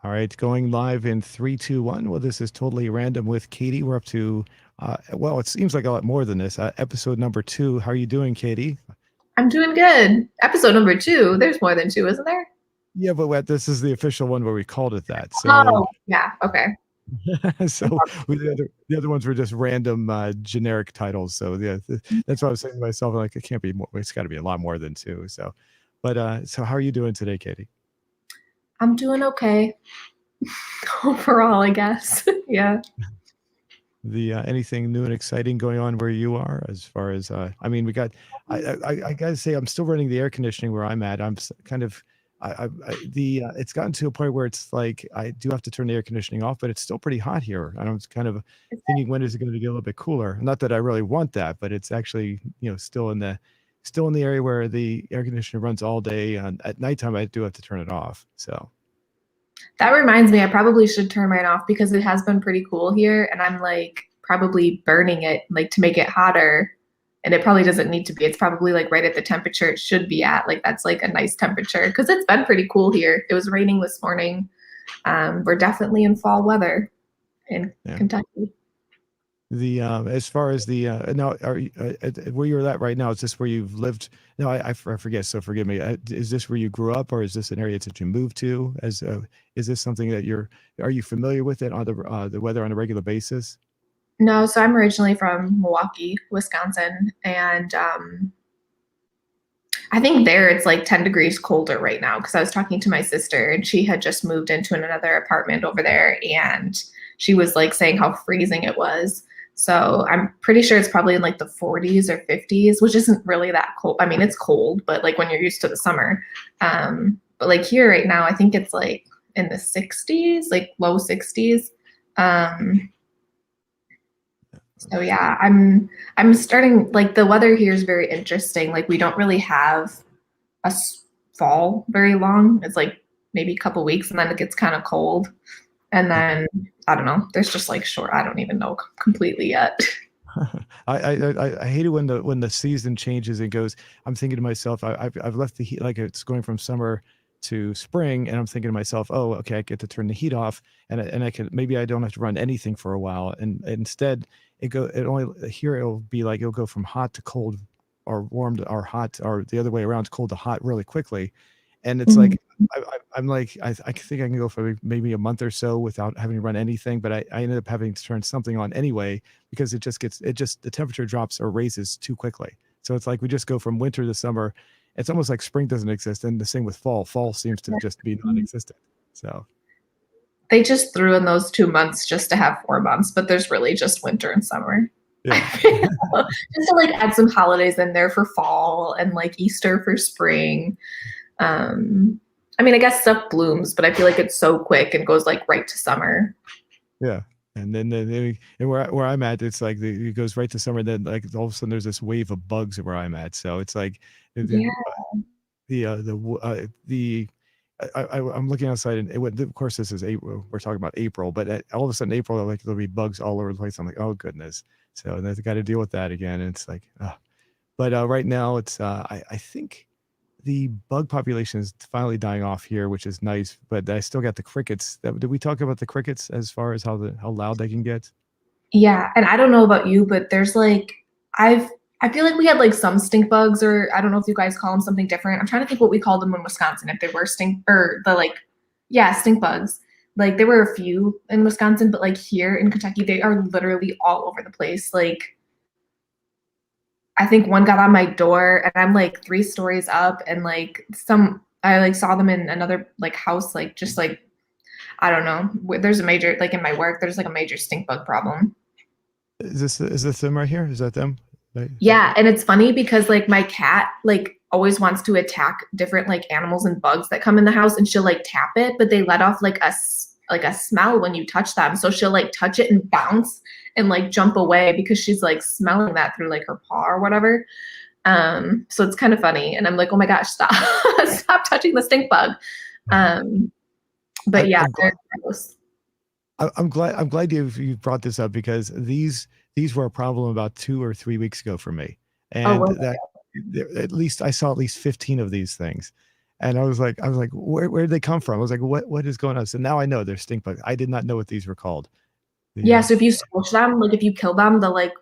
All right, going live in three, two, one. Well, this is totally random with Katie. We're up to, well, it seems like a lot more than this. Episode number two. How are you doing, Katie? I'm doing good. Episode number two. There's more than two, isn't there? Yeah, but this is the official one where we called it that. So, Oh, yeah. Okay. so the other ones were just random generic titles. So yeah, that's what I was saying to myself. Like it can't be more. It's got to be a lot more than two. So, but so how are you doing today, Katie? I'm doing okay overall, I guess. Yeah. The anything new and exciting going on where you are as far as I mean we got I gotta say I'm still running the air conditioning where I'm at. Kind of the it's gotten to a point where it's like I do have to turn the air conditioning off, but it's still pretty hot here. And I'm kind of thinking, when is it going to get a little bit cooler? Not that I really want that, but it's actually, still in the area where the air conditioner runs all day, and at nighttime I do have to turn it off. So That reminds me, I probably should turn mine off because it has been pretty cool here and I'm like probably burning it like to make it hotter. And it probably doesn't need to be. It's probably like right at the temperature it should be at. Like that's like a nice temperature because it's been pretty cool here. It was raining this morning. We're definitely in fall weather in yeah. Kentucky. The as far as the now are you, where you're at right now, is this where you've lived? No, I forget, so forgive me. Is this where you grew up, or is this an area that you moved to? As is this something that are you familiar with it on the weather on a regular basis? No, so I'm originally from Milwaukee, Wisconsin, and I think there it's like 10 degrees colder right now because I was talking to my sister and she had just moved into another apartment over there and she was like saying how freezing it was. So I'm pretty sure it's probably in like the 40s or 50s, which isn't really that cold. I mean, it's cold, but like when you're used to the summer. But like here right now, I think it's like in the 60s, like low 60s. Um, so yeah, I'm starting like the weather here is very interesting. Like we don't really have a fall very long. It's like maybe a couple weeks and then it gets kind of cold. And then I don't know. There's just like short. I don't even know completely yet. I hate it when the season changes and goes. I'm thinking to myself, I've left the heat, like it's going from summer to spring, and I'm thinking to myself, oh, okay, I get to turn the heat off, and I can, maybe I don't have to run anything for a while, and instead it only, here it'll be like it'll go from hot to cold, or warm to, or hot, or the other way around, to cold to hot really quickly, and it's Mhm. like I'm like I think I can go for maybe a month or so without having to run anything, but I ended up having to turn something on anyway because the temperature drops or raises too quickly. So it's like we just go from winter to summer. It's almost like spring doesn't exist, and the same with fall. Fall seems to just be non-existent. So They just threw in those 2 months just to have 4 months, but there's really just winter and summer. yeah. Just to like add some holidays in there for fall and like Easter for spring. Um, I mean, I guess stuff blooms, but I feel like it's so quick and goes like right to summer. Yeah. And then and where I'm at, it's like it goes right to summer. Then like all of a sudden there's this wave of bugs where I'm at. So it's like Yeah. the I'm looking outside, and of course this is April. We're talking about April, but all of a sudden April, like there'll be bugs all over the place. I'm like, oh goodness. So then I got to deal with that again. And it's like, but right now it's I think the bug population is finally dying off here, which is nice. But I still got the crickets. Did we talk about the crickets as far as how loud they can get? Yeah, and I don't know about you, but there's like I've I feel like we had like some stink bugs, or I don't know if you guys call them something different. I'm trying to think what we called them in Wisconsin, if they were stink or the like, yeah, stink bugs. Like there were a few in Wisconsin, but like here in Kentucky, they are literally all over the place. Like I think one got on my door and I'm like 3 stories up and like some I like saw them in another like house, like just like I don't know. There's a major like in my work, there's like a major stink bug problem. Is this them right here? Is that them? Right? Yeah, and it's funny because like my cat like always wants to attack different like animals and bugs that come in the house and she'll like tap it, but they let off like like a smell when you touch them. So she'll like touch it and bounce and like jump away because she's like smelling that through like her paw or whatever. So it's kind of funny and I'm like, "Oh my gosh, stop. Stop touching the stink bug." Um, but I, yeah, I'm they're glad. gross. I'm glad you brought this up because these were a problem about 2 or 3 weeks ago for me, Oh, and well, at least I saw at least 15 of these things, And I was like, where did they come from? I was like, what is going on? So now I know they're stink bugs. I did not know what these were called. The Yeah, so if you squish them, like if you kill them, they'll like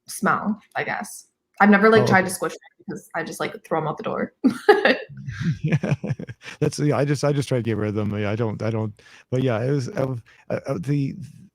smell, I guess. I've never like oh, tried okay. to squish them because I just like throw them out the door. Yeah, that's yeah. I just try to get rid of them. Yeah, I don't. But yeah, it was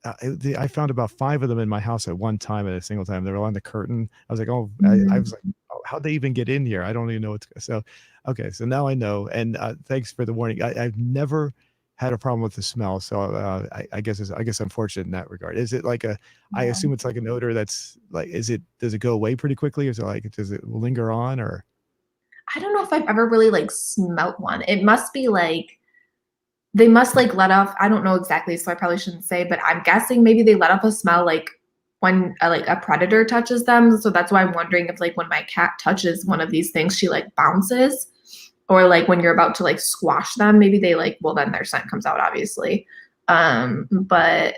I found about five of them in my house at one time at a single time. They were on the curtain. I was like, oh, I Mhm. was like, oh, how'd they even get in here? I don't even know what's so. Okay, so now I know. And thanks for the warning. I've never had a problem with the smell, so I guess I'm fortunate in that regard. Is it like a? I Yeah. assume it's like an odor that's like. Is it? Does it go away pretty quickly, or is it like? Does it linger on, or? I don't know if I've ever really like smelt one. It must be like they must like let off. I don't know exactly, so I probably shouldn't say, but I'm guessing maybe they let off a smell like when like a predator touches them. So that's why I'm wondering if like when my cat touches one of these things, she like bounces, or like when you're about to like squash them, maybe they like well then their scent comes out obviously. But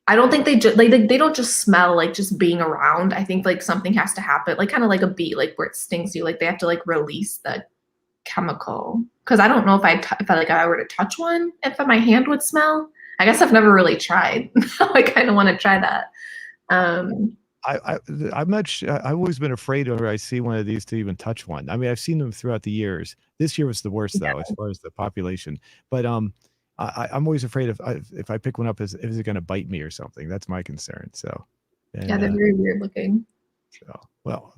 I don't think they don't just smell like just being around. I think like something has to happen, like kind of like a bee, like where it stings you. Like they have to like release the chemical. Because I don't know if I like I were to touch one, if my hand would smell. I guess I've never really tried. I kind of want to try that. Um, I I'm not sure. I've always been afraid whenever I see one of these to even touch one. I mean, I've seen them throughout the years. This year was the worst though, as yeah, far as the population. But I'm always afraid if I pick one up, is it going to bite me or something? That's my concern. So, yeah, and they're very weird looking. so well,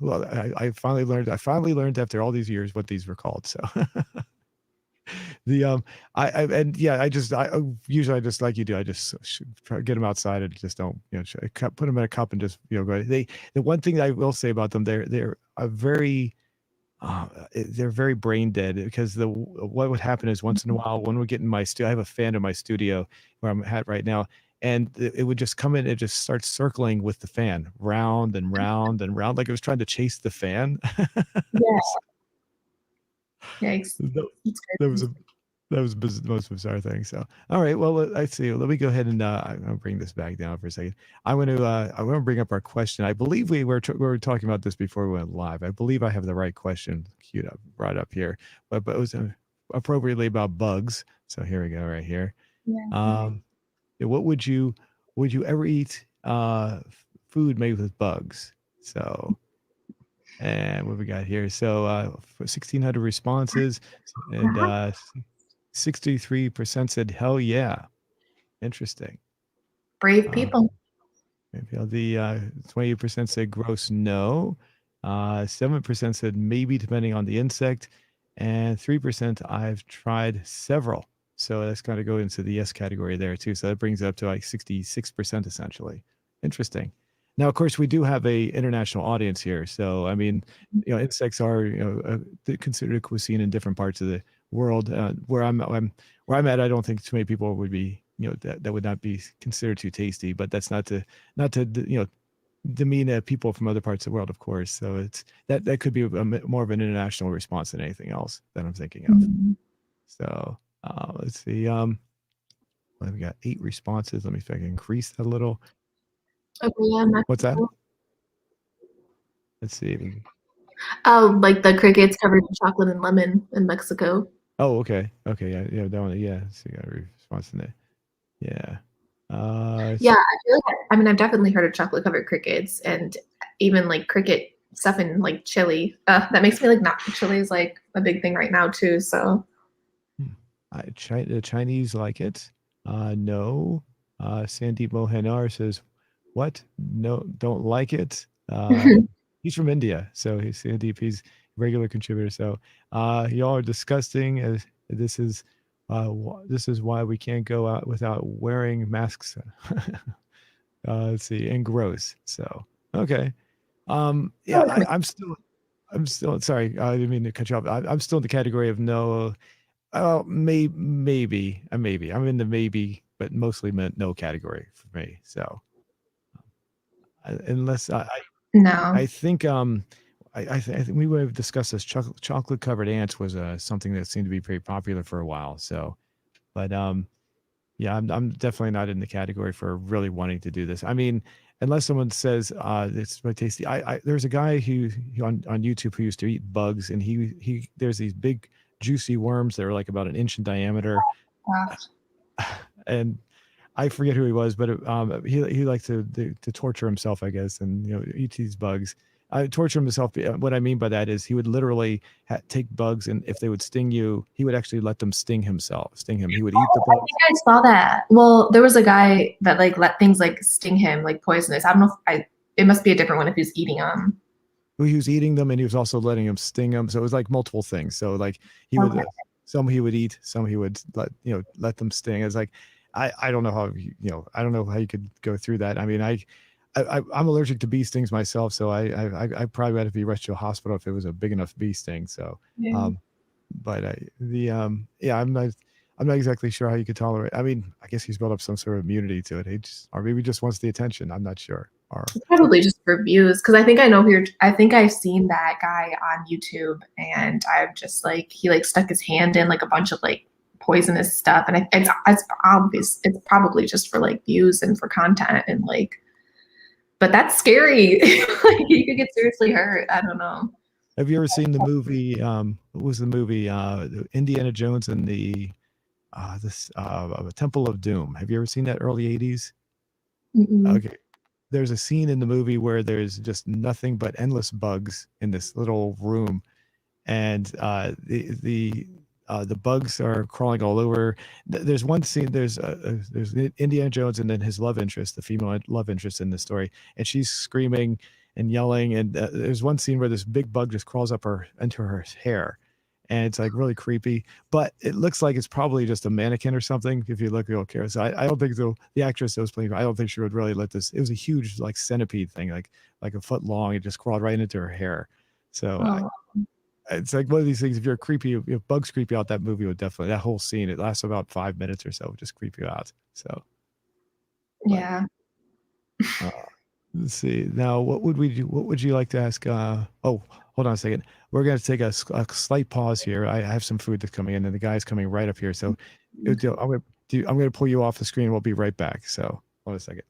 I finally learned. I finally learned after all these years what these were called. So the I and yeah, usually I just like you do. I just try to get them outside and just don't put them in a cup and just go. The one thing that I will say about them, they're a very they're very brain dead because the what would happen is once in a while when we get in my studio, I have a fan in my studio where I'm at right now, and it would just come in and just start circling with the fan round and round and round like it was trying to chase the fan. Yeah, yeah, that, it's that was crazy. a the most bizarre thing. So, all right. Well, I see. Let me go ahead and I'll bring this back down for a second. I'm going to bring up our question. I believe we were talking about this before we went live. I believe I have the right question queued up, brought up here, but it was appropriately about bugs. So here we go, right here. Yeah. Um, yeah, what would you ever eat food made with bugs? So, and what we got here? So, 1,600 responses, and Wow. 63% said, hell yeah. Interesting. Brave Uh, people. maybe the 28% said gross no. 7% said maybe depending on the insect. And 3% I've tried several. So that's kind of go into the yes category there too. So that brings it up to like 66% essentially. Interesting. Now, of course, we do have a international audience here. So, I mean, insects are, they're considered a cuisine in different parts of the world. Where I'm at, I don't think too many people would be, that would not be considered too tasty. But that's not to demean people from other parts of the world, of course. So it's that could be more of an international response than anything else that I'm thinking of. Mhm. So let's see. Well, we got 8 responses. Let me see if I can increase that a little. Okay, yeah, What's that? Mexico. Let's see. Oh, like the crickets covered in chocolate and lemon in Mexico. Oh, okay. Okay. Yeah. Yeah. That one. Yeah. So you got a response in there. Yeah. Yeah, I feel like I mean I've definitely heard of chocolate covered crickets and even like cricket stuff in like chili. That makes me like not chili is like a big thing right now too. So The Chinese like it. No. Sandeep Mohanar says, "What? No, don't like it." He's from India, so he's Sandeep. He's a regular contributor. So, y'all are disgusting. As this is why we can't go out without wearing masks. Let's see, and gross. So, okay. Yeah, I'm still sorry. I didn't mean to cut you off. I'm still in the category of no. Oh, maybe. I'm in the maybe, but mostly meant no category for me. So unless no. I think I think we would have discussed this chocolate covered ants was something that seemed to be pretty popular for a while. So, but yeah, I'm definitely not in the category for really wanting to do this. I mean, unless someone says it's my tasty. There's a guy who on YouTube who used to eat bugs, and he there's these big juicy worms that were like about an inch in diameter. Gosh. And I forget who he was, but he liked to torture himself, I guess, and eat these bugs. Torture himself. What I mean by that is he would literally take bugs, and if they would sting you, he would actually let them sting him. He would eat the I bugs. think I saw that. Well, there was a guy that like let things like sting him, like poisonous. I don't know if it must be a different one if he's eating them. He was eating them, and he was also letting them sting him. So it was like multiple things. So like he would Okay. some he would eat, some he would let them sting. It's like I don't know how I don't know how you could go through that. I mean I'm allergic to bee stings myself, so I probably had to be rushed to a hospital if it was a big enough bee sting. So, Yeah. but yeah, I'm not exactly sure how you could tolerate. I mean, I guess he's built up some sort of immunity to it. He just, or maybe just wants the attention. I'm not sure. Or It's probably just for views because I think I know who you're. I think I've seen that guy on YouTube, and I've just like he like stuck his hand in like a bunch of like poisonous stuff, and it's obvious. It's probably just for like views and for content and like. But that's scary. Like you could get seriously hurt. I don't know. have you ever seen the movie? What was the movie? Indiana Jones and the Temple of Doom. Have you ever seen that early '80s? Mm-mm. Okay. There's a scene in the movie where there's just nothing but endless bugs in this little room, and the bugs are crawling all over. There's one scene. There's Indiana Jones and then his love interest, the female love interest in the story, and she's screaming and yelling. And there's one scene where this big bug just crawls up her into her hair, and it's like really creepy. But it looks like it's probably just a mannequin or something if you look real carefully. So I don't think the actress that was playing, I don't think she would really let this. It was a huge like centipede thing, like a foot long. It just crawled right into her hair. So Oh, it's like one of these things. If you're creepy, if bugs creep you out, that movie would definitely. That whole scene, it lasts about 5 minutes or so, would just creep you out. So, but yeah. uh, let's see. Now, what would we do? What would you like to ask? Oh, hold on a second. We're going to take a slight pause here. I have some food that's coming in, and the guy's coming right up here. So, I'm going to pull you off the screen. We'll be right back. So, hold on a second.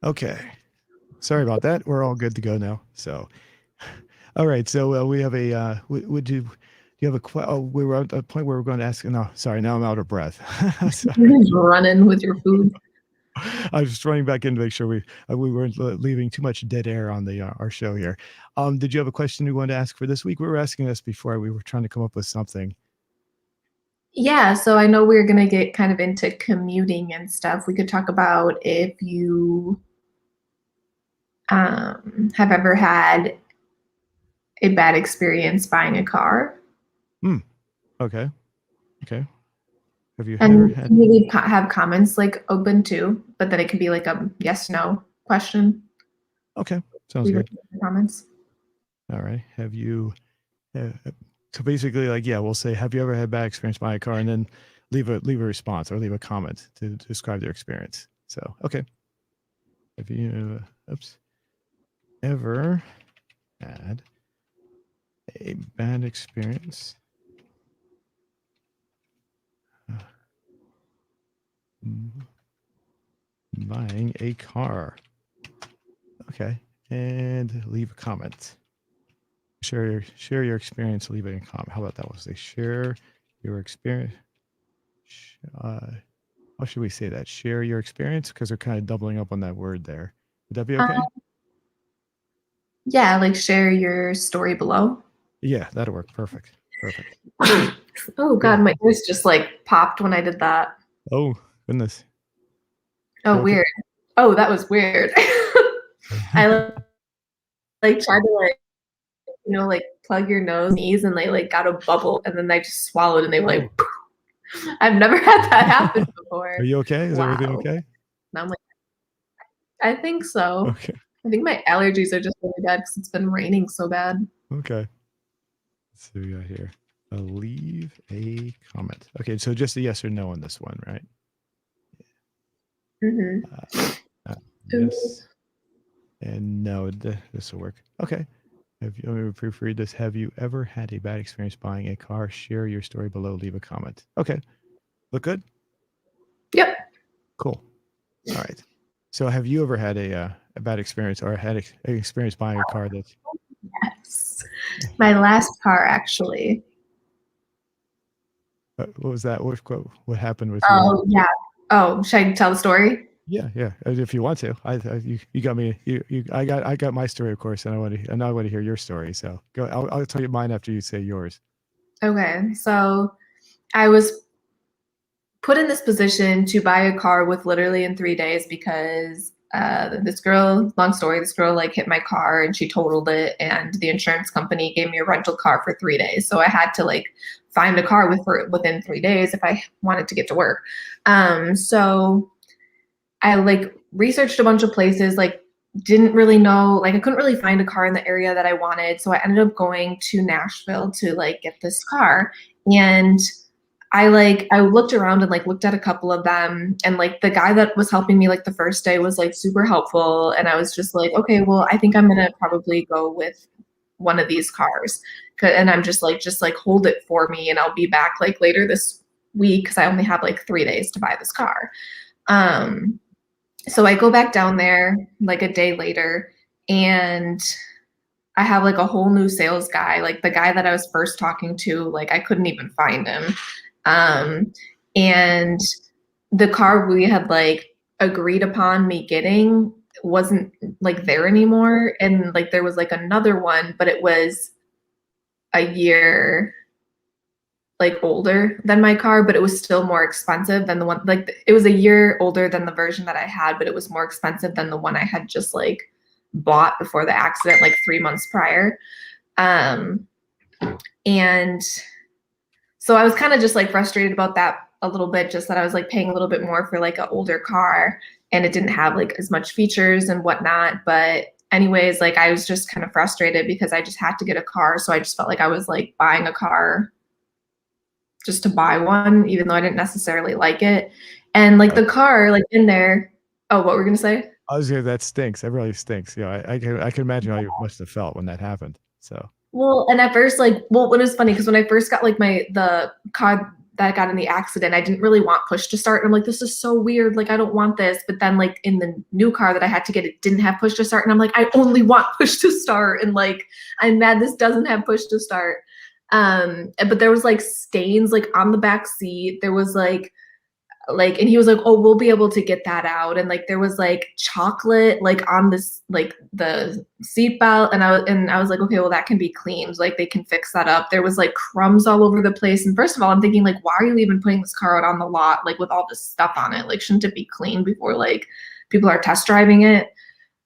Okay. Sorry about that. We're all good to go now. So, all right. So we have a. Would you? Do you have oh, we were at a point where we're going to ask. No, sorry. Now I'm out of breath. Sorry. You're just running with your food. I was just running back in to make sure we weren't leaving too much dead air on the our show here. Did you have a question you wanted to ask for this week? We were asking this before. We were trying to come up with something. Yeah, so I know we're gonna get kind of into commuting and stuff. We could talk about if you have ever had a bad experience buying a car, Hmm. Okay. Okay. Have you ever and had? you leave have comments like open too, but then it could be like a yes no question. Okay. Sounds Leave it good. in the comments. All right. Have you? Uh, so basically, like, yeah, we'll say, have you ever had bad experience buying a car, and then leave a response or leave a comment to describe their experience. So, okay. Have you, ever had a bad experience uh, buying a car? Okay. and leave a comment. Share your experience. Leave it in comment. How about that? We'll say share your experience. How should we say that? Share your experience, because they're kind of doubling up on that word there. Would that be okay? Yeah, like share your story below. Yeah, that'll work. Perfect. Perfect. Oh God, my ears just like popped when I did that. Oh goodness. Oh, Okay. weird. Oh, that was weird. I like tried to like, like plug your nose, sneeze, and they like got a bubble, and then I just swallowed, and they were like, I've never had that happen before. Are you okay? Is everything Wow. okay? And I'm like, I think so. Okay. I think my allergies are just really bad because it's been raining so bad. Okay. Let's see what we got here. Leave a comment. Okay, so just a yes or no on this one, right? Yes and no. This will work. Okay. Let me proofread this. Have you ever had a bad experience buying a car? Share your story below. Leave a comment. Okay. Look good? Yep. Cool. All right. So have you ever had a bad experience or had an experience buying a car that? Yes. My last car, actually. What was that? What happened with Oh, yeah. Oh, should I tell the story? Yeah. If you want to, you got me. I got my story, of course, and I want to hear your story. So go. I'll tell you mine after you say yours. Okay. So I was put in this position to buy a car with literally in 3 days because this girl, long story, this girl like hit my car and she totaled it, and the insurance company gave me a rental car for 3 days. So I had to like find a car within 3 days if I wanted to get to work. So I like researched a bunch of places, like didn't really know, like I couldn't really find a car in the area that I wanted. So I ended up going to Nashville to like get this car. And I looked around and like looked at a couple of them, and like the guy that was helping me like the first day was like super helpful, and I was just like, okay, well, I think I'm gonna probably go with one of these cars, and I'm just like hold it for me and I'll be back like later this week because I only have like 3 days to buy this car. So I go back down there like a day later, and I have like a whole new sales guy, like the guy that I was first talking to, like I couldn't even find him. And the car we had like agreed upon me getting wasn't like there anymore. And like there was like another one, but it was a year like older than my car, but it was still more expensive than the one, like it was a year older than the version that I had, but it was more expensive than the one I had just like bought before the accident, like 3 months prior. And so I was kind of just like frustrated about that a little bit, just that I was like paying a little bit more for like an older car and it didn't have like as much features and whatnot. But anyways, like I was just kind of frustrated because I just had to get a car. So I just felt like I was like buying a car just to buy one, even though I didn't necessarily like it. And like the car, like in there. Oh, what were we gonna say? I was gonna. That stinks. That really stinks. Yeah, I can imagine how you must have felt when that happened. So. Well, and at first, like, well, it was funny because when I first got like the car that got in the accident, I didn't really want push to start. And I'm like, this is so weird. Like, I don't want this. But then, like, in the new car that I had to get, it didn't have push to start. And I'm like, I only want push to start. And like, I'm mad this doesn't have push to start. But there was like stains like on the back seat. There was like, and he was like, oh, we'll be able to get that out. And like there was like chocolate like on this like the seatbelt, and I was like, okay, well that can be cleaned, like they can fix that up. There was like crumbs all over the place, and first of all I'm thinking like, why are you even putting this car out on the lot like with all this stuff on it? Like shouldn't it be cleaned before like people are test driving it?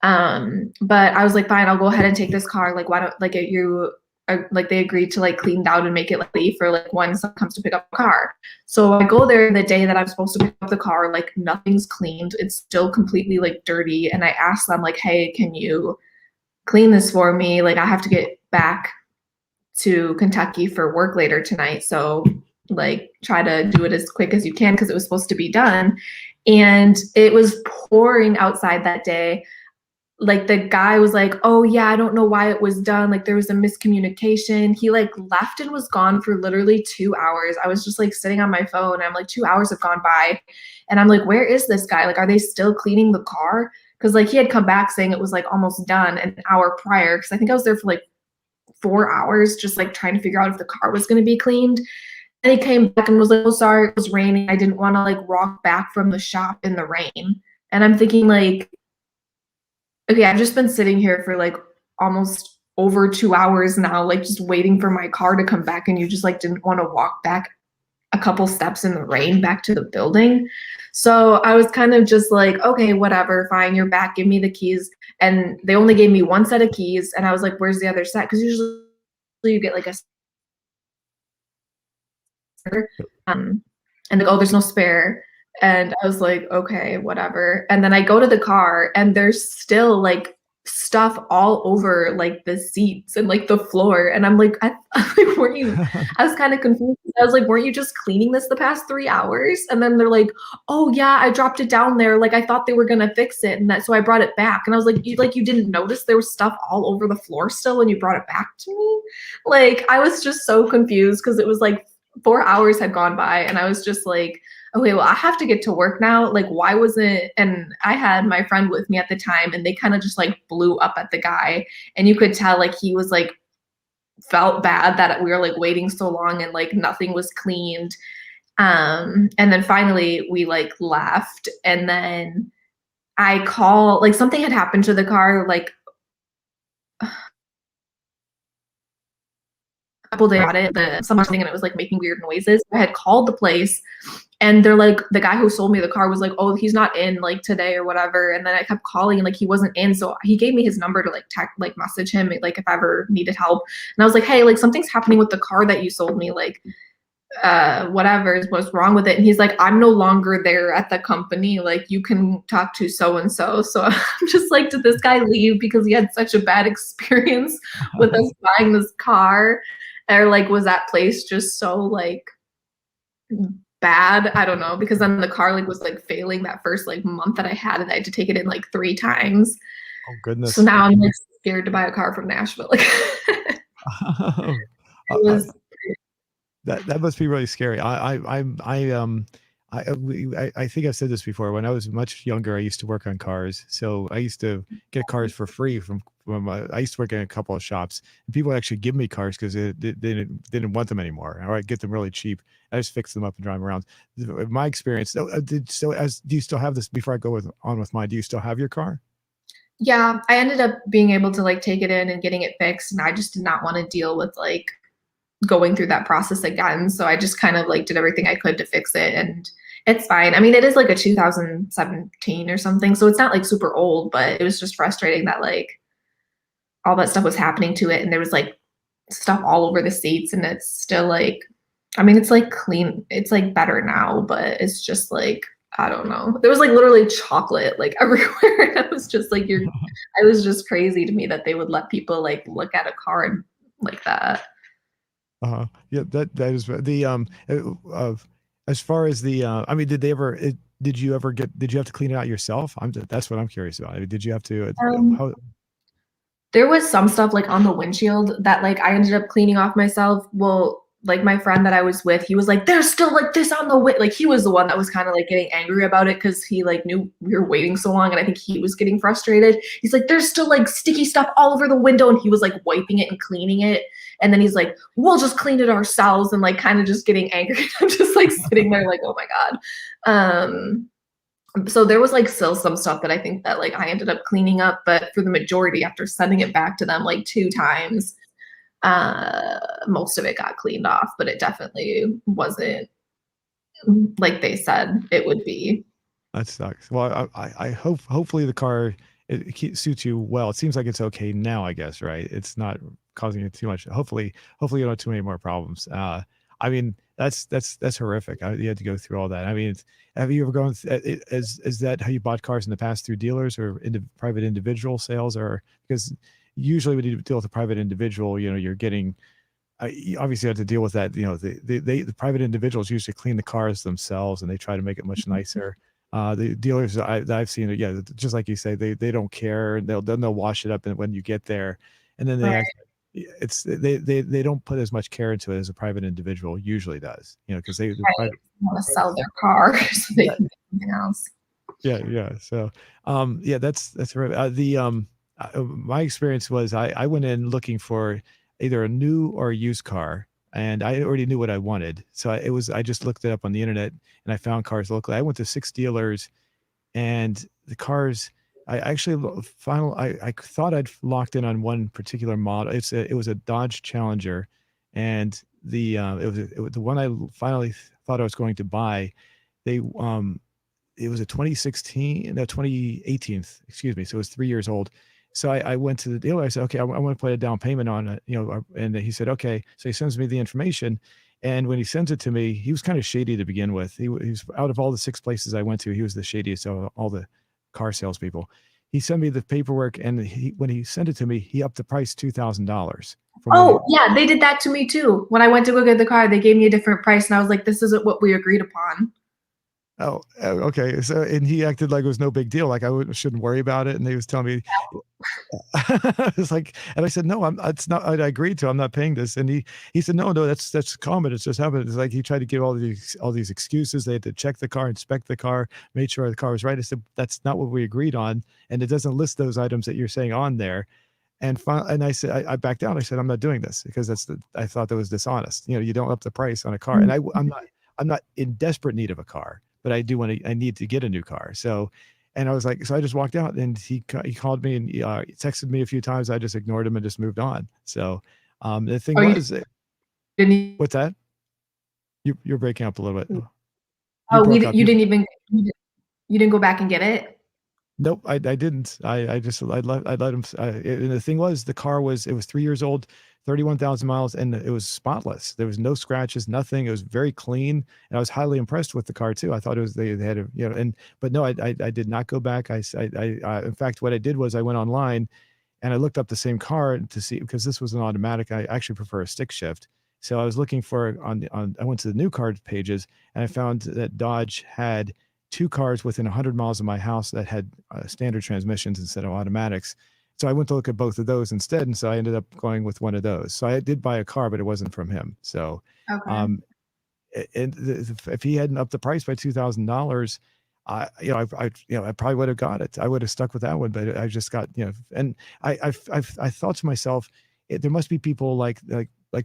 But I was like, fine, I'll go ahead and take this car. Like why don't like you like they agreed to like clean down and make it like ready for like when someone comes to pick up a car. So I go there the day that I'm supposed to pick up the car, like nothing's cleaned. It's still completely like dirty. And I asked them like, hey, can you clean this for me? Like I have to get back to Kentucky for work later tonight. So like try to do it as quick as you can because it was supposed to be done. And it was pouring outside that day. Like the guy was like, oh yeah, I don't know why it was done. Like there was a miscommunication. He like left and was gone for literally 2 hours. I was just like sitting on my phone. I'm like, 2 hours have gone by. And I'm like, where is this guy? Like, are they still cleaning the car? because like he had come back saying it was like almost done an hour prior, because I think I was there for like 4 hours just like trying to figure out if the car was going to be cleaned. And he came back and was like, oh, sorry, it was raining. I didn't want to like walk back from the shop in the rain. And I'm thinking like, okay, I've just been sitting here for like almost over 2 hours now, like just waiting for my car to come back, and you just like didn't want to walk back a couple steps in the rain back to the building. So I was kind of just like, okay, whatever, fine, you're back, give me the keys. And they only gave me one set of keys, and I was like, where's the other set? Because usually you get like a and like, oh, there's no spare. And I was like, okay, whatever. And then I go to the car, and there's still like stuff all over like the seats and like the floor. And I'm like, like, weren't you? I was kind of confused. I was like, weren't you just cleaning this the past 3 hours? And then they're like, oh yeah, I dropped it down there. Like I thought they were gonna fix it, and that so I brought it back. And I was like, you didn't notice there was stuff all over the floor still when you brought it back to me? Like I was just so confused because it was like 4 hours had gone by, and I was just like, okay, well, I have to get to work now. Like, why wasn't, and I had my friend with me at the time, and they kind of just like blew up at the guy. And you could tell like he was like, felt bad that we were like waiting so long and like nothing was cleaned. And then finally we like left. And then I call, like something had happened to the car, like couple days at it, someone and it was like making weird noises. I had called the place, and they're like, the guy who sold me the car was like, oh, he's not in like today or whatever. And then I kept calling, and like he wasn't in. So he gave me his number to like like message him like if I ever needed help. And I was like, hey, like something's happening with the car that you sold me, like whatever is what's wrong with it. And he's like, I'm no longer there at the company, like you can talk to so and so. So I'm just like, did this guy leave because he had such a bad experience with us buying this car? Or like was that place just so like bad? I don't know, because then the car like was like failing that first like month that I had it. I had to take it in like 3 times. Oh goodness. So now I'm like scared to buy a car from Nashville. Like it was that must be really scary. I think I've said this before. When I was much younger, I used to work on cars, so I used to get cars for free from I used to work in a couple of shops, and people would actually give me cars because they didn't want them anymore, or I'd get them really cheap. I just fix them up and drive them around. My experience, do you still have this? Before I go on with mine, do you still have your car? Yeah, I ended up being able to like take it in and getting it fixed, and I just did not want to deal with like going through that process again. So I just kind of like did everything I could to fix it, and it's fine. I mean, it is like a 2017 or something, so it's not like super old, but it was just frustrating that like all that stuff was happening to it, and there was like stuff all over the seats, and it's still like, I mean, it's like clean, it's like better now, but it's just like, I don't know. There was like literally chocolate like everywhere. And I was just like, I was just crazy to me that they would let people like look at a car and like that. Yeah, that is the as far as the I mean, did you have to clean it out yourself? That's what I'm curious about. I mean, did you have to how There was some stuff like on the windshield that like I ended up cleaning off myself. Well, like my friend that I was with, he was like, there's still like this on the way. Like he was the one that was kind of like getting angry about it because he like knew we were waiting so long, and I think he was getting frustrated. He's like, there's still like sticky stuff all over the window, and he was like wiping it and cleaning it. And then he's like, we'll just clean it ourselves, and like kind of just getting angry. I'm just like sitting there like, oh my God. So there was like still some stuff that I think that like I ended up cleaning up, but for the majority, after sending it back to them like 2 times, most of it got cleaned off, but it definitely wasn't like they said it would be. that sucks. Well, I hopefully the car suits you well. It seems like it's okay now, I guess, right? It's not causing you too much. Hopefully you don't have too many more problems. I mean, that's horrific. You had to go through all that. I mean, have you ever gone? Is that how you bought cars in the past, through dealers or private individual sales? Or because usually when you deal with a private individual, you're getting. You obviously have to deal with that. The private individuals usually clean the cars themselves, and they try to make it much nicer. The dealers that I've seen, yeah, just like you say, they don't care. They'll wash it up, and when you get there, and then Right. they don't put as much care into it as a private individual usually does. Because Right. Want to sell their car so they can get something else. yeah. So, yeah, that's right. My experience was I went in looking for either a new or a used car, and I already knew what I wanted. So I just looked it up on the internet and I found cars locally. I went to 6 dealers, and the cars. I actually I thought I'd locked in on one particular model. It was a Dodge Challenger, and it was the one I finally thought I was going to buy. They It was a 2016, no, 2018, excuse me. So it was 3 years old. So I went to the dealer. I said, okay, I want to put a down payment on it, and he said, okay. So he sends me the information. And when he sends it to me, he was kind of shady to begin with. He was out of all the 6 places I went to, he was the shadiest of all the car salespeople. He sent me the paperwork, and when he sent it to me, he upped the price $2,000 from what he. Oh, yeah, they did that to me too. When I went to go get the car, they gave me a different price, and I was like, "This isn't what we agreed upon." Okay. So, and he acted like it was no big deal. Like shouldn't worry about it. And he was telling me, it's like, and I said, no, it's not, I agreed to, I'm not paying this. And he said, no, that's common. It's just happened. It's like, he tried to give all these excuses. They had to check the car, inspect the car, made sure the car was right. I said, that's not what we agreed on. And it doesn't list those items that you're saying on there. And I said, I backed down. I said, I'm not doing this because I thought that was dishonest. You don't up the price on a car. And I'm not in desperate need of a car, but I need to get a new car. So, and I was like, so I just walked out, and he called me and he texted me a few times. I just ignored him and just moved on. So, the thing Oh, you was, didn't. what's that? You're breaking up a little bit. You Oh, broke up. you didn't even. You didn't go back and get it. Nope, I didn't. I let him. And the thing was, it was 3 years old, 31,000 miles, and it was spotless. There was no scratches, nothing. It was very clean, and I was highly impressed with the car too. I thought it was they had a, but no, I did not go back. In fact, what I did was I went online and I looked up the same car to see, because this was an automatic. I actually prefer a stick shift. So I was looking for I went to the new car pages, and I found that Dodge had 2 cars within 100 miles of my house that had standard transmissions instead of automatics. So I went to look at both of those instead, and so I ended up going with one of those. So I did buy a car, but it wasn't from him. So, Okay. um, and if he hadn't upped the price by $2,000, I probably would have got it. I would have stuck with that one, but I just got, and I thought to myself, there must be people like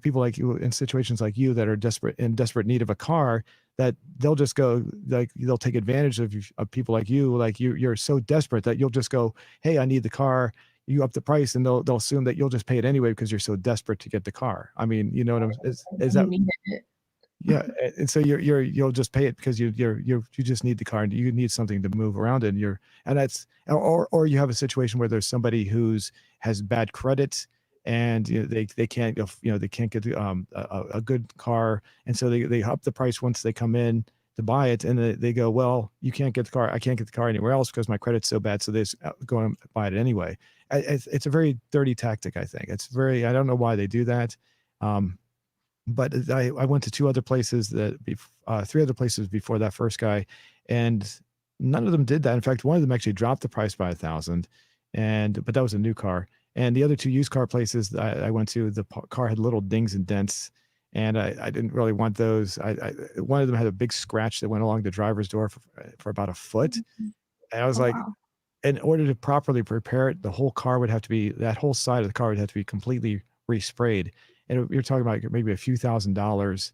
people like you in situations like you that are desperate need of a car, that they'll just go, like, they'll take advantage of people like you. Like you're so desperate that you'll just go, hey, I need the car. You up the price, and they'll assume that you'll just pay it anyway because you're so desperate to get the car. I mean, you know what is You that? needed it. Yeah, and so you'll just pay it because you just need the car, and you need something to move around in. And that's, or you have a situation where there's somebody has bad credit, and they can't they can't get a good car, and so they up the price once they come in to buy it, and they go, well, you can't get the car, I can't get the car anywhere else because my credit's so bad, so they just go and buy it anyway. It's a very dirty tactic. I think I don't know why they do that. But I went to 3 other places before that first guy, and none of them did that. In fact, one of them actually dropped the price by 1,000, but that was a new car. And the other 2 used car places that I went to, the car had little dings and dents, and I didn't really want those. One of them had a big scratch that went along the driver's door for about a foot, and I was Oh, like, wow. in order to properly prepare it, that whole side of the car would have to be completely resprayed. And you're talking about maybe a few $1,000s,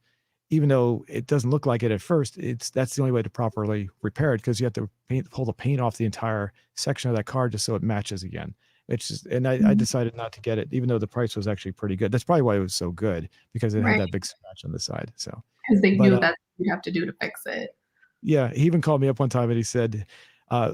even though it doesn't look like it at first. That's the only way to properly repair it, because you have to pull the paint off the entire section of that car just so it matches again. I Mhm. decided not to get it, even though the price was actually pretty good. That's probably why it was so good, because it had Right, that big scratch on the side. So, because they but knew that's what you have to do to fix it. yeah, he even called me up one time and he said, I'll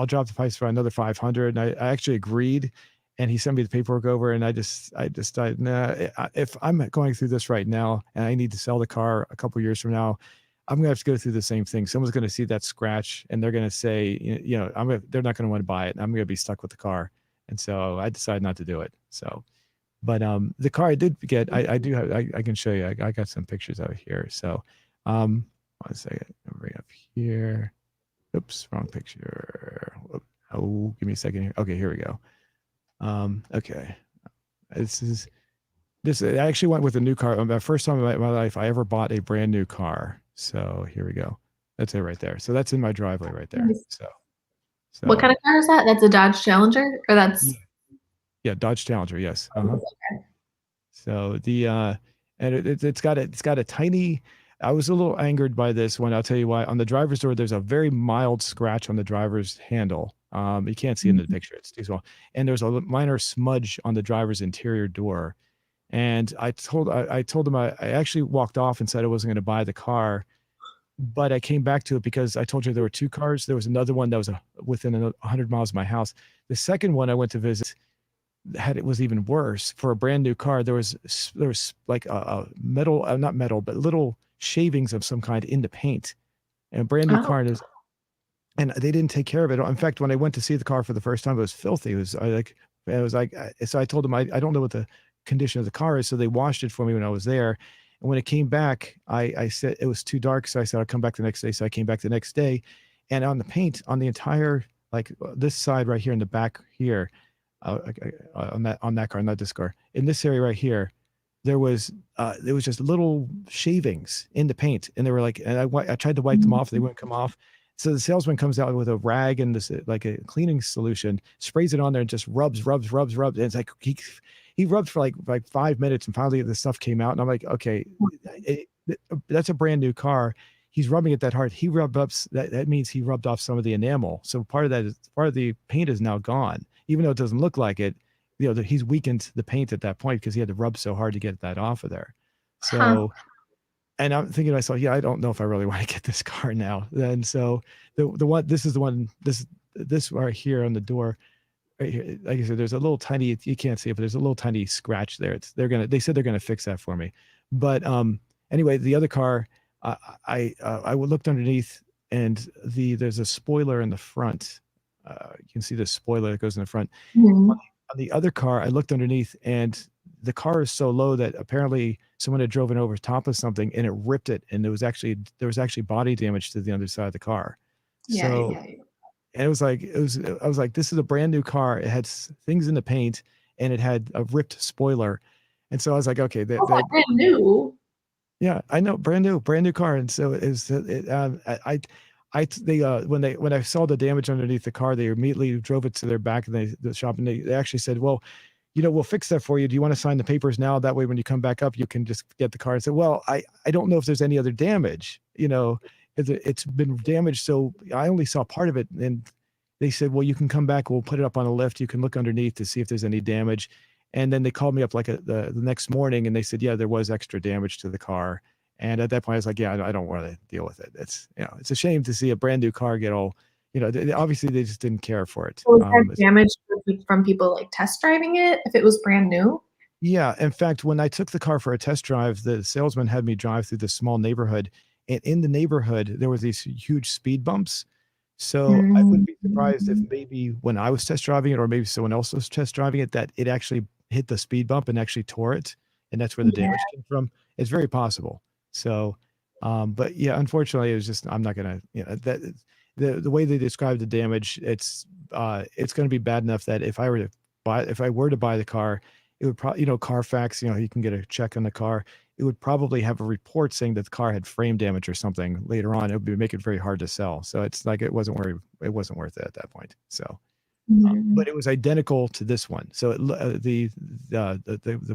drop the price for another 500. And I actually agreed, and he sent me the paperwork over, and I decided, nah, if I'm going through this right now and I need to sell the car a couple years from now, I'm gonna have to go through the same thing. Someone's gonna see that scratch, and they're gonna say, they're not gonna want to buy it, and I'm gonna be stuck with the car. And so I decided not to do it. So, but the car I did get, I do have, I can show you. I got some pictures of it here. So, um, one second, I'll bring up here. Oops, wrong picture. Oh, give me a second here. Okay, here we go. Okay, this is this. I actually went with a new car. The first time in my life I ever bought a brand new car. So here we go. That's it right there. So that's in my driveway right there. Nice. What So kind of car is that? That's a Dodge Challenger, or that's yeah, Dodge Challenger. Yes. Uh-huh. okay. So and it's got a tiny. I was a little angered by this one. I'll tell you why. On the driver's door, there's a very mild scratch on the driver's handle. You can't see it in the picture; it's too small. And there's a minor smudge on the driver's interior door. And I told him I actually walked off and said I wasn't going to buy the car, but I came back to it because I told you there were two cars. There was another one that was within 100 miles of my house. The second one I went to visit it was even worse. For a brand new car, there was like a metal, not metal, but little shavings of some kind in the paint. And a brand new Oh, car, and they didn't take care of it. In fact, when I went to see the car for the first time, it was filthy. So I told them I don't know what the condition of the car is. So they washed it for me when I was there. And when it came back, I said it was too dark. So I said I'll come back the next day. So I came back the next day, and on the paint on the entire this side right here in the back here, on that car, not this car, in this area right here, there was just little shavings in the paint, and they were like, and I tried to wipe them off, they wouldn't come off. So the salesman comes out with a rag and this like a cleaning solution, sprays it on there, and just rubs. And it's like he rubbed for like 5 minutes, and finally the stuff came out, and I'm like, okay, that's a brand new car. He's rubbing it that hard. He rubbed up that means he rubbed off some of the enamel. So part of the paint is now gone, even though it doesn't look like it. He's weakened the paint at that point because he had to rub so hard to get that off of there. So, and I'm thinking to myself, yeah, I don't know if I really want to get this car now. And so this right here on the door, right here, like I said, there's a little tiny, you can't see it, but there's a little tiny scratch there. They said they're gonna fix that for me. But anyway, the other car, I looked underneath, and there's a spoiler in the front. You can see the spoiler that goes in the front. On the other car, I looked underneath, and the car is so low that apparently someone had driven over top of something and it ripped it, and there was actually body damage to the underside of the car. So and I was like, this is a brand new car. It had things in the paint, and it had a ripped spoiler. And so I was like, okay, brand new. Yeah, I know, brand new car. And so when I saw the damage underneath the car, they immediately drove it to their back of the shop, and they actually said, well, we'll fix that for you. Do you want to sign the papers now? That way, when you come back up, you can just get the car. I said, well, I don't know if there's any other damage, it's been damaged. So I only saw part of it. And they said, well, you can come back. We'll put it up on a lift. You can look underneath to see if there's any damage. And then they called me up the next morning, and they said, yeah, there was extra damage to the car. And at that point, I was like, yeah, I don't want to deal with it. It's it's a shame to see a brand new car get all, obviously they just didn't care for it. Was that damage from people like test driving it if it was brand new? Yeah. In fact, when I took the car for a test drive, the salesman had me drive through this small neighborhood. And in the neighborhood, there were these huge speed bumps. So I wouldn't be surprised if maybe when I was test driving it, or maybe someone else was test driving it, that it actually hit the speed bump and actually tore it. And that's where the damage came from. It's very possible. So, but yeah, unfortunately, it was just, I'm not going to, that the way they described the damage, it's going to be bad enough that if I were to buy the car, it would probably, Carfax, you can get a check on the car. It would probably have a report saying that the car had frame damage or something later on. It would make it very hard to sell. So it's like, it wasn't worth it at that point. So, but it was identical to this one. So the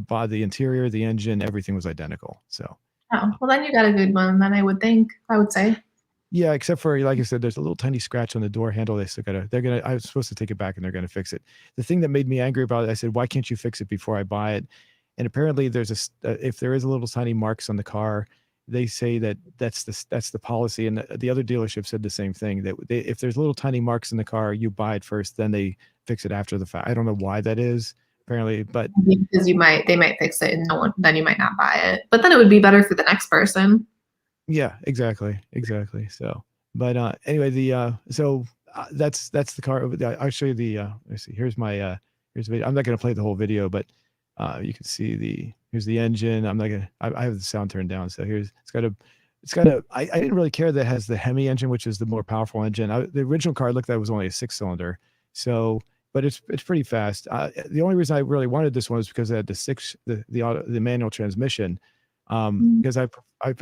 body, the interior, the engine, everything was identical. So. Oh, well, then you got a good one. Then I would say. Yeah, except for, like I said, there's a little tiny scratch on the door handle. I was supposed to take it back, and they're going to fix it. The thing that made me angry about it, I said, why can't you fix it before I buy it? And apparently if there is a little tiny marks on the car, they say that's the policy. And the other dealership said the same thing, that if there's little tiny marks in the car, you buy it first, then they fix it after the fact. I don't know why that is. Apparently, but because they might fix it, and then you might not buy it, but then it would be better for the next person. Yeah, exactly. So, but anyway, that's the car. I'll show you let's see, here's the video. I'm not going to play the whole video, but you can see here's the engine. I'm not going to, I have the sound turned down. So I didn't really care that it has the Hemi engine, which is the more powerful engine. The original car looked like it was only a 6-cylinder. So, but it's pretty fast. The only reason I really wanted this one was because it had the manual transmission. Mm. Because I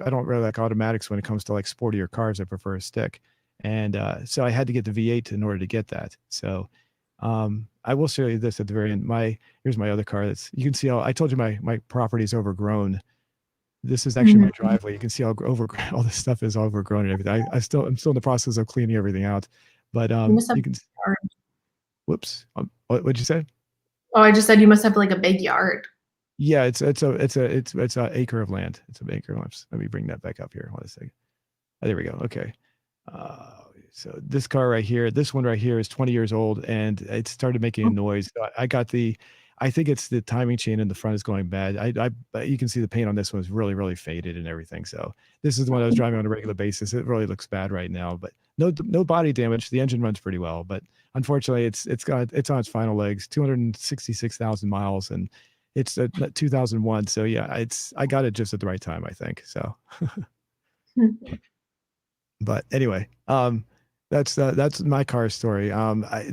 don't really like automatics when it comes to like sportier cars. I prefer a stick, and so I had to get the V8 in order to get that. So I will show you this at the very end. Here's my other car. That's you can see how I told you my property is overgrown. This is actually my Mhm. driveway. You can see how overgrown all this stuff is overgrown and everything. I'm still in the process of cleaning everything out, but You must have you can. yard. Whoops. What'd you say? Oh, I just said you must have like a big yard. Yeah, it's a acre of land. It's an acre of land. Let me bring that back up here. Hold on a second. Oh, there we go. Okay. Uh, so this car right here, this one right here is 20 years old, and it started making a noise. So I got I think it's the timing chain in the front is going bad. But you can see the paint on this one is really, really faded and everything. So this is the one I was driving on a regular basis. It really looks bad right now, but no body damage. The engine runs pretty well, but unfortunately, it's on its final legs, 266,000 miles, and it's a 2001. So yeah, I got it just at the right time, I think. So. But anyway, that's my car story.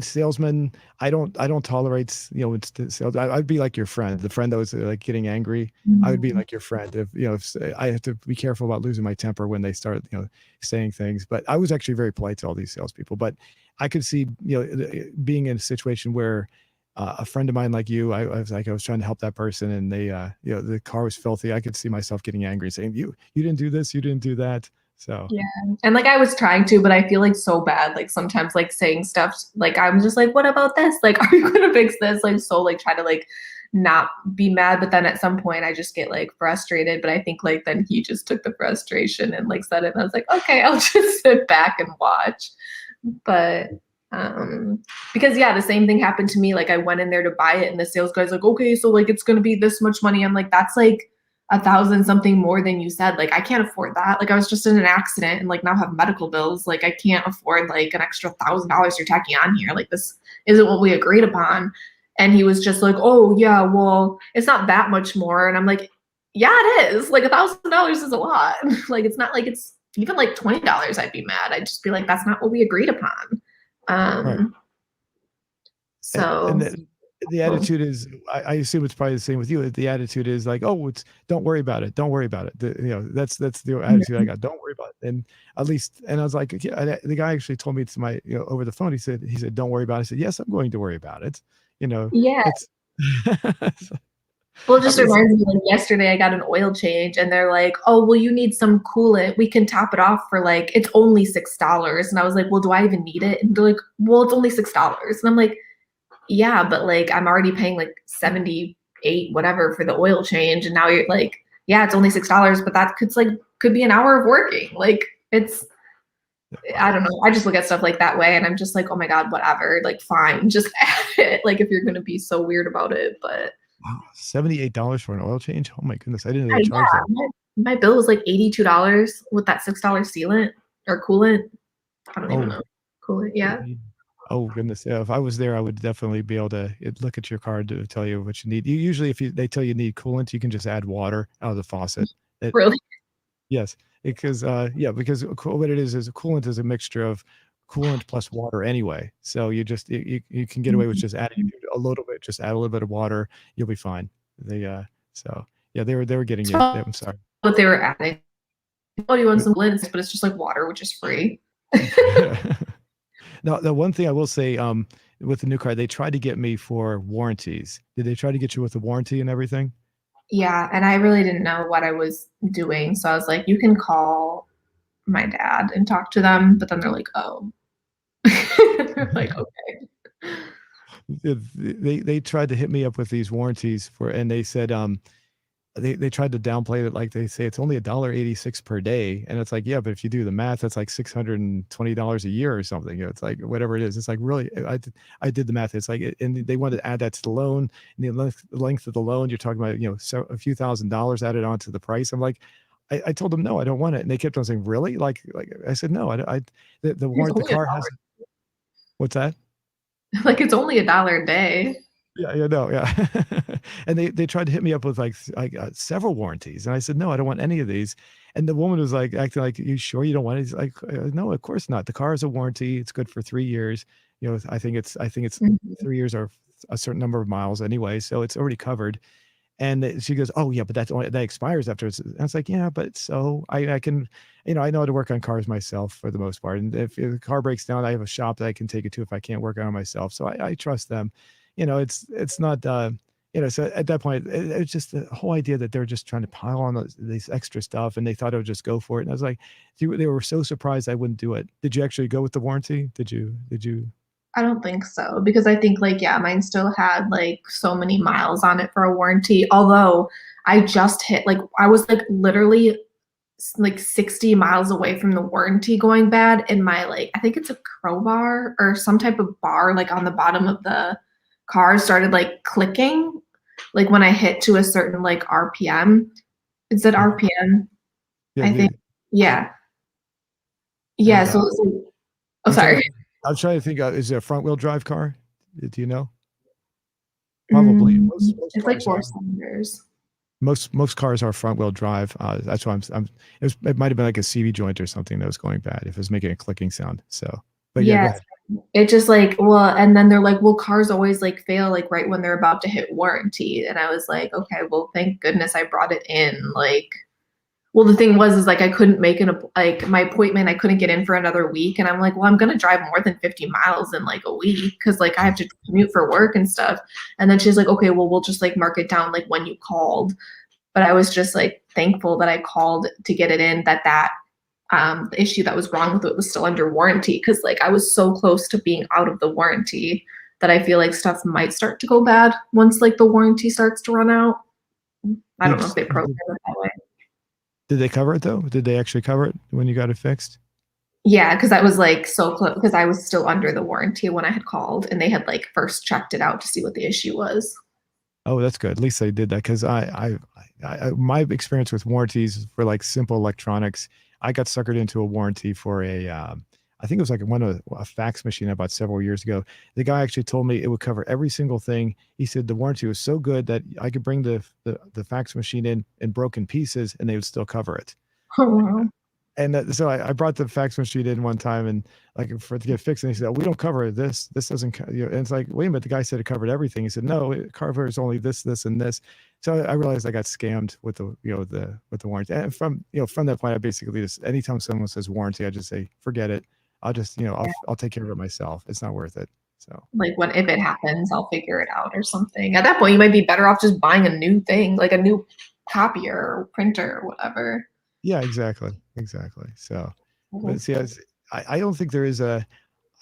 Salesman, I don't tolerate, it's the sales. I'd be like your friend, the friend that was like getting angry. I would be Mhm. like your friend if, if I have to be careful about losing my temper when they start, saying things. But I was actually very polite to all these salespeople. But I could see, being in a situation where a friend of mine like you, I was trying to help that person, and they, the car was filthy. I could see myself getting angry, saying, you didn't do this, you didn't do that. So. Yeah. And like I was trying to, but I feel like so bad. Like sometimes like saying stuff like I'm just like, what about this? Like, are you gonna fix this? Like so like try to like not be mad, but then at some point I just get like frustrated. But I think like then he just took the frustration and like said it. And I was like, okay, I'll just sit back and watch. But because yeah, the same thing happened to me. Like I went in there to buy it and the sales guy's like, okay, so like it's gonna be this much money. I'm like, that's like 1,000 something more than you said. Like I can't afford that. Like I was just in an accident and like now have medical bills. Like I can't afford like an extra $1,000 you're tacking on here. Like this isn't what we agreed upon. And he was just like, oh yeah, well, it's not that much more. And I'm like, yeah, it is. Like $1,000 is a lot. Like it's not like it's even like $20 I'd be mad. I'd just be like, that's not what we agreed upon. Right. Um, And so the attitude is, I assume it's probably the same with you. The attitude is like, oh, don't worry about it. Don't worry about it. That's the attitude I got. Don't worry about it. And at least, and I was like, yeah, the guy actually told me to my, over the phone, he said, don't worry about it. I said, yes, I'm going to worry about it. yeah. It's, Well, it I just mean, it's, reminds me like yesterday I got an oil change and they're like, "Oh, well, you need some coolant. We can top it off for like it's only $6." And I was like, "Well, do I even need it?" And they're like, "Well, it's only $6." And I'm like, "Yeah, but like I'm already paying like 78 whatever for the oil change and now you're like, yeah, it's only $6, but that could be an hour of working." Like it's I wow, don't know. I just look at stuff like that way and I'm just like, "Oh my God, whatever. Like fine, just add it." Like if you're going to be so weird about it, but wow, $78 for an oil change. Oh my goodness. I didn't know they yeah, charged that. my bill was like $82 with that $6 sealant or coolant. I don't even Oh, know. Coolant, yeah. oh goodness, yeah, if I was there, I would definitely be able to look at your card to tell you what you need. You usually, if they tell you need coolant, you can just add water out of the faucet. It Really? Yes, because, yeah, because what it is a coolant is a mixture of coolant plus water anyway. So you can get away with just adding a little bit, just add a little bit of water, you'll be fine. They, so yeah, they were getting It's you. probably I'm sorry. what they were adding. Oh, do you want some lints? But it's just like water, which is free. Now, the one thing I will say, with the new car, they tried to get me for warranties. Did they try to get you with a warranty and everything? Yeah, and I really didn't know what I was doing. So I was like, you can call my dad and talk to them. But then they're like, oh. They're like, okay. They tried to hit me up with these warranties and they said, they tried to downplay it, like they say it's only $1.86 per day, and it's like, yeah, but if you do the math, that's like $620 a year or something. It's like whatever it is. It's like really, I did the math. It's like, and they wanted to add that to the loan, and the length of the loan. You're talking about, so a few $1,000s added onto the price. I'm like, I told them no, I don't want it, and they kept on saying really, like I said no, the It's warrant the only a car has. What's that? like it's only $1 a day. Yeah, no, yeah. And they tried to hit me up with like several warranties, and I said, "No, I don't want any of these." And the woman was like acting like, "You sure you don't want it?" He's like, "No, of course not. The car has a warranty. It's good for 3 years. I think it's Mhm. 3 years or a certain number of miles anyway, so it's already covered." And she goes, "Oh yeah, but that expires after." I was like, "Yeah, but so I can, I know how to work on cars myself for the most part. And if the car breaks down, I have a shop that I can take it to if I can't work on it myself. So I trust them. It's not So at that point, it's just the whole idea that they're just trying to pile on these extra stuff, and they thought I would just go for it. And I was like, they were so surprised I wouldn't do it. Did you actually go with the warranty? Did you? Did you? I don't think so because I think like yeah, mine still had like so many miles on it for a warranty. Although I just hit like I was like literally like 60 miles away from the warranty going bad and my like I think it's a crowbar or some type of bar like on the bottom of the car started like clicking like when I hit to a certain like RPM. Is it Mhm. RPM? Yeah, I think yeah. Yeah, and so it's like, oh I'm trying to sorry. think. I'm trying to think. Is it a front wheel drive car? Do you know? Probably. Mm, Most it's like cars four are. cylinders. Most cars are front wheel drive. That's why it might have been like a CV joint or something that was going bad if it was making a clicking sound. So, but yeah, go Yes. ahead. It just like, well, and then they're like, well, cars always like fail like right when they're about to hit warranty. And I was like, okay, well, thank goodness I brought it in. Like, well, the thing was, is like I couldn't make like my appointment, I couldn't get in for another week. And I'm like, well, I'm gonna drive more than 50 miles in like a week because like I have to commute for work and stuff. And then she's like, okay, well, we'll just like mark it down like when you called. But I was just like thankful that I called to get it in the issue that was wrong with it was still under warranty because like I was so close to being out of the warranty that I feel like stuff might start to go bad once like the warranty starts to run out. I don't Did know if they program it that way. did they cover it though? Did they actually cover it when you got it fixed? Yeah, because I was like so close because I was still under the warranty when I had called and they had like first checked it out to see what the issue was. Oh, that's good. At least they did that because my experience with warranties for like simple electronics, I got suckered into a warranty for I think it was like a fax machine I bought several years ago. The guy actually told me it would cover every single thing. He said the warranty was so good that I could bring the fax machine in broken pieces and they would still cover it. Oh, wow. And so I brought the fax machine in one time and like for to get fixed, and he said, "Oh, we don't cover this. This doesn't." And it's like, wait a minute, the guy said it covered everything. He said, "No, it covers only this, this, and this." So I realized I got scammed with the warranty. And from that point, I basically just anytime someone says warranty, I just say, forget it. I'll just Yeah. I'll take care of it myself. It's not worth it. So Like when if it happens, I'll figure it out or something. At that point, you might be better off just buying a new thing, like a new copier or printer or whatever. yeah, exactly. So, but Mhm. see, I don't think there is a.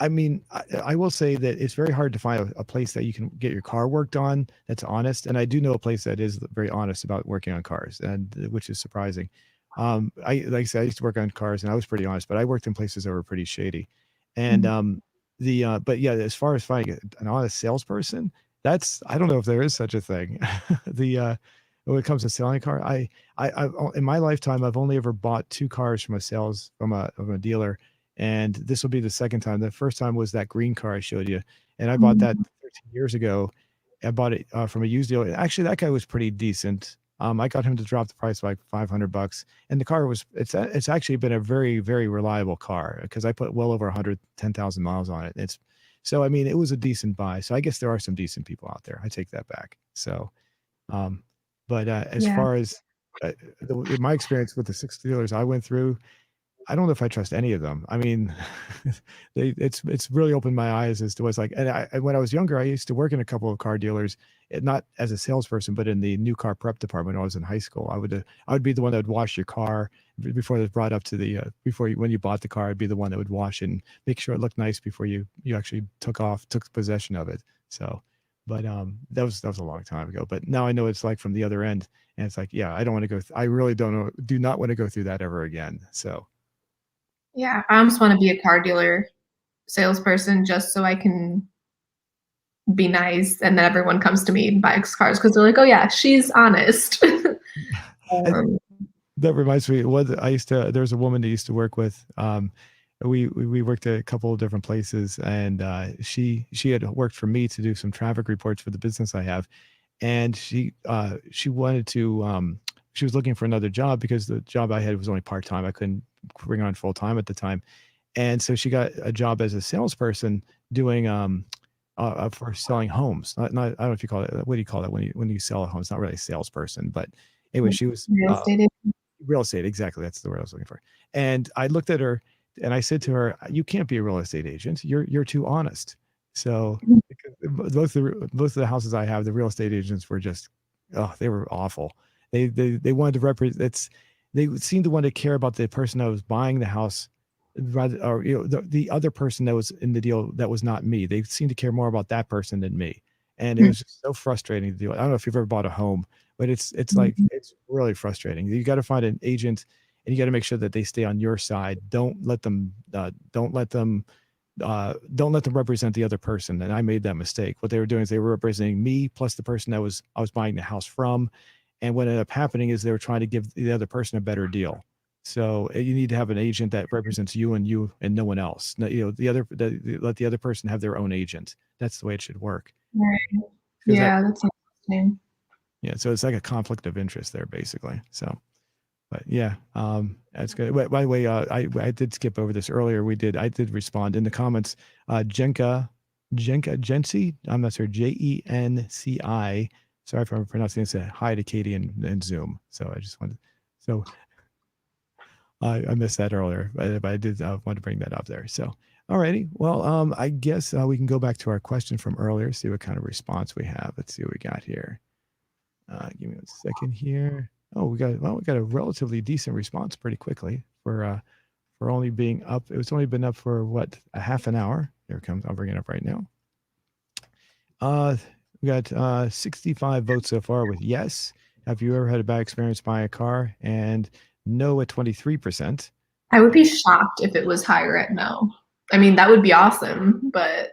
I mean, I will say that it's very hard to find a place that you can get your car worked on that's honest. And I do know a place that is very honest about working on cars, and which is surprising. I like I said, I used to work on cars, and I was pretty honest, but I worked in places that were pretty shady. And Mhm. but yeah, as far as finding an honest salesperson, that's I don't know if there is such a thing. the When it comes to selling a car, in my lifetime I've only ever bought two cars from a dealer, and this will be the second time. The first time was that green car I showed you, and I bought that Mhm. 13 years ago. I bought it from a used dealer. Actually, that guy was pretty decent. I got him to drop the price by like $500, and the car was it's actually been a very reliable car because I put well over 110,000 miles on it. It's so I mean it was a decent buy. So I guess there are some decent people out there. I take that back. So um, but as Yeah. far as my experience with the six dealers I went through, I don't know if I trust any of them. I mean, it's really opened my eyes as to what's like. And when I was younger, I used to work in a couple of car dealers, not as a salesperson, but in the new car prep department. When I was in high school, I would be the one that would wash your car before it was brought up to the when you bought the car. I'd be the one that would wash and make sure it looked nice before you actually took possession of it. So, but that was a long time ago. But now I know it's like from the other end, and it's like, yeah, I don't want to go. I really don't know. Do not want to go through that ever again. So. Yeah. I almost want to be a car dealer salesperson just so I can be nice and then everyone comes to me and buys cars because they're like, oh yeah, she's honest. And um, that reminds me, there was a woman that used to work with, we worked at a couple of different places, and she had worked for me to do some traffic reports for the business I have, and she wanted to she was looking for another job because the job I had was only part-time. I couldn't bring on full-time at the time. And so she got a job as a salesperson doing for selling homes. Not, I don't know if you call it, what do you call it when you sell a home? It's not really a salesperson, but anyway, she was Real estate agent. real estate. Exactly. That's the word I was looking for. And I looked at her and I said to her, you can't be a real estate agent. You're too honest. So because most of the houses I have, the real estate agents were just, oh, they were awful. They wanted to represent, they seemed to want to care about the person that was buying the house rather, or the other person that was in the deal that was not me. They seemed to care more about that person than me. And it was just so frustrating to deal with. I don't know if you've ever bought a home, but it's like it's really frustrating. You got to find an agent and you got to make sure that they stay on your side. Don't let them represent the other person. And I made that mistake. What they were doing is they were representing me plus the person I was buying the house from. And what ended up happening is they were trying to give the other person a better deal. So you need to have an agent that represents you and no one else. Let the other person have their own agent. That's the way it should work. Right. Yeah, that's interesting. Yeah, so it's like a conflict of interest there, basically. So, but yeah, that's good. By the way, I did skip over this earlier. I did respond in the comments. Jency, I'm not sure, Jenci. Sorry if I'm pronouncing this. Hi to Katie and Zoom. So I just wanted, so I missed that earlier, but I did want to bring that up there. So, alrighty. Well, I guess we can go back to our question from earlier, see what kind of response we have. Let's see what we got here. Give me 1 second here. Oh, we got a relatively decent response pretty quickly for only being up. It was only been up for what, a half an hour. Here it comes. I'll bring it up right now. We got 65 votes so far with yes. Have you ever had a bad experience buying a car? And no at 23%. I would be shocked if it was higher at no. I mean, that would be awesome, but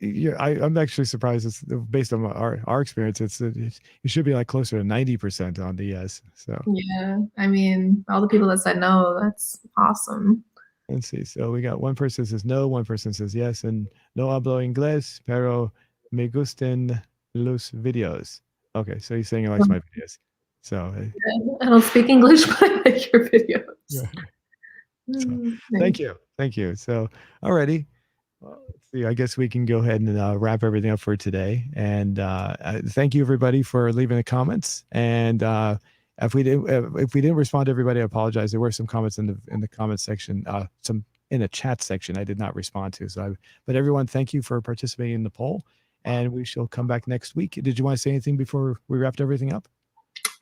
yeah, I'm actually surprised. It's based on our experience. It should be like closer to 90% on the yes. So yeah, I mean, all the people that said no, that's awesome. Let's see. So we got one person says no, one person says yes, and no hablo inglés, pero me gustan los videos. Okay, so he's saying he likes my videos. So I don't speak English, but I like your videos. Yeah. So, thank you. So, alrighty. Well, let's see. I guess we can go ahead and wrap everything up for today. And thank you everybody for leaving the comments. And if we didn't respond to everybody, I apologize. There were some comments in the comment section, some in the chat section I did not respond to. But everyone, thank you for participating in the poll. And we shall come back next week. Did you want to say anything before we wrapped everything up?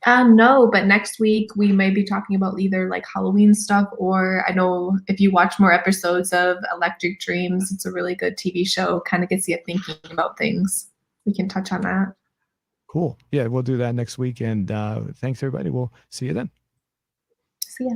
No, but next week we may be talking about either like Halloween stuff, or I know if you watch more episodes of Electric Dreams, it's a really good TV show, kind of gets you thinking about things. We can touch on that. Cool. Yeah, we'll do that next week. And thanks everybody. We'll see you then. See ya.